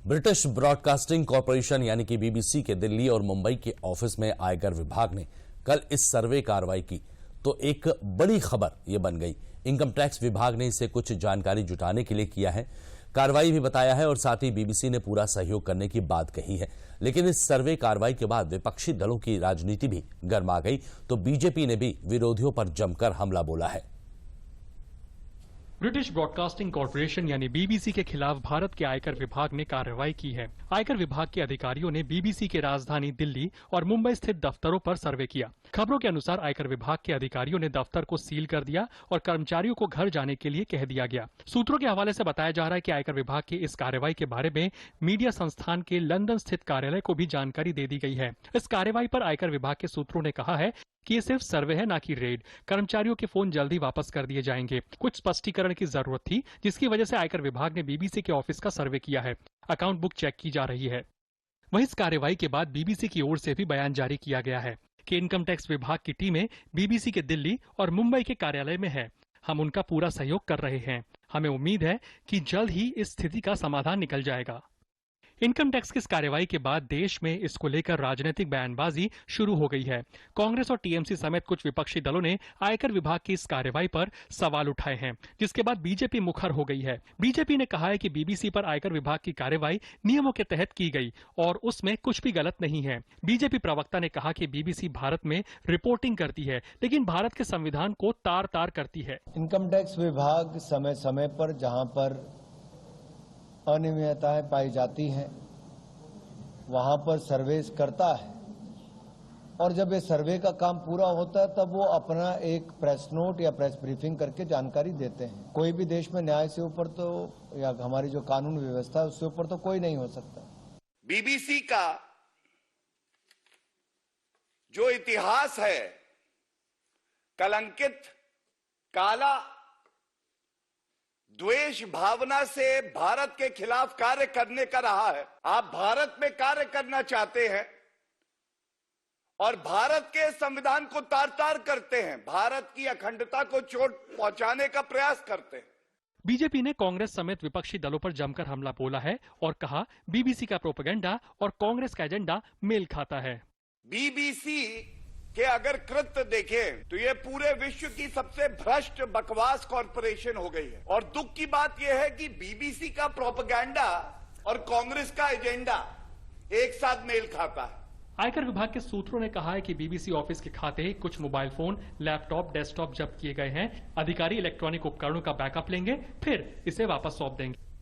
British broadcasting corporation यानी कि BBC के दिल्ली और मुंबई के ऑफिस में आयकर विभाग ने कल इस सर्वे कार्रवाई की तो एक बड़ी खबर यह बन गई। इनकम टैक्स विभाग ने इसे कुछ जानकारी जुटाने के लिए किया है, कार्रवाई भी बताया है और साथ ही बीबीसी ने पूरा सहयोग करने की बात कही है। लेकिन इस सर्वे कार्रवाई के बाद विपक्षी दलों की राजनीति भी गर्मा गई तो बीजेपी ने भी विरोधियों पर जमकर हमला बोला है। ब्रिटिश ब्रॉडकास्टिंग कॉरपोरेशन यानी बीबीसी के खिलाफ भारत के आयकर विभाग ने कार्रवाई की है। आयकर विभाग के अधिकारियों ने बीबीसी के राजधानी दिल्ली और मुंबई स्थित दफ्तरों पर सर्वे किया। खबरों के अनुसार आयकर विभाग के अधिकारियों ने दफ्तर को सील कर दिया और कर्मचारियों को घर जाने के लिए कह दिया गया। सूत्रों के हवाले से बताया जा रहा है कि आयकर विभाग की इस कार्रवाई के बारे में मीडिया संस्थान के लंदन स्थित कार्यालय को भी जानकारी दे दी गई है। इस कार्रवाई पर आयकर विभाग के सूत्रों ने कहा है कि ये सिर्फ सर्वे है, ना कि रेड। कर्मचारियों के फोन जल्दी वापस कर दिए जाएंगे। कुछ स्पष्टीकरण की जरूरत थी, जिसकी वजह से आयकर विभाग ने बीबीसी के ऑफिस का सर्वे किया है। अकाउंट बुक चेक की जा रही है। वहीं इस कार्रवाई के बाद बीबीसी की ओर से भी बयान जारी किया गया है कि इनकम टैक्स विभाग की टीमें बीबीसी के दिल्ली और मुंबई के कार्यालय में है। हम उनका पूरा सहयोग कर रहे हैं। हमें उम्मीद है कि जल्द ही इस स्थिति का समाधान निकल जाएगा। इनकम टैक्स की इस कार्रवाई के बाद देश में इसको लेकर राजनीतिक बयानबाजी शुरू हो गई है। कांग्रेस और टीएमसी समेत कुछ विपक्षी दलों ने आयकर विभाग की इस कार्रवाई पर सवाल उठाए हैं, जिसके बाद बीजेपी मुखर हो गई है। बीजेपी ने कहा है कि बीबीसी पर आयकर विभाग की कार्रवाई नियमों के तहत की गई और उसमें कुछ भी गलत नहीं है। बीजेपी प्रवक्ता ने कहा कि बीबीसी भारत में रिपोर्टिंग करती है, लेकिन भारत के संविधान को तार तार करती है। इनकम टैक्स विभाग समय समय पर जहां पर अनियमितताएं पाई जाती हैं वहां पर सर्वेस करता है और जब ये सर्वे का काम पूरा होता है तब वो अपना एक प्रेस नोट या प्रेस ब्रीफिंग करके जानकारी देते हैं। कोई भी देश में न्याय से ऊपर तो या हमारी जो कानून व्यवस्था है उससे ऊपर तो कोई नहीं हो सकता। बीबीसी का जो इतिहास है कलंकित, काला, द्वेष भावना से भारत के खिलाफ कार्य करने का रहा है। आप भारत में कार्य करना चाहते हैं और भारत के संविधान को तार-तार करते हैं, भारत की अखंडता को चोट पहुंचाने का प्रयास करते हैं। बीजेपी ने कांग्रेस समेत विपक्षी दलों पर जमकर हमला बोला है और कहा बीबीसी का प्रोपेगेंडा और कांग्रेस का एजेंडा मेल खाता है। बीबीसी के अगर कृत्य देखें तो ये पूरे विश्व की सबसे भ्रष्ट बकवास कॉरपोरेशन हो गई है और दुख की बात यह है कि बीबीसी का प्रोपेगेंडा और कांग्रेस का एजेंडा एक साथ मेल खाता है। आयकर विभाग के सूत्रों ने कहा है कि बीबीसी ऑफिस के खाते कुछ मोबाइल फोन, लैपटॉप, डेस्कटॉप जब्त किए गए हैं। अधिकारी इलेक्ट्रॉनिक उपकरणों का बैकअप लेंगे, फिर इसे वापस सौंप देंगे।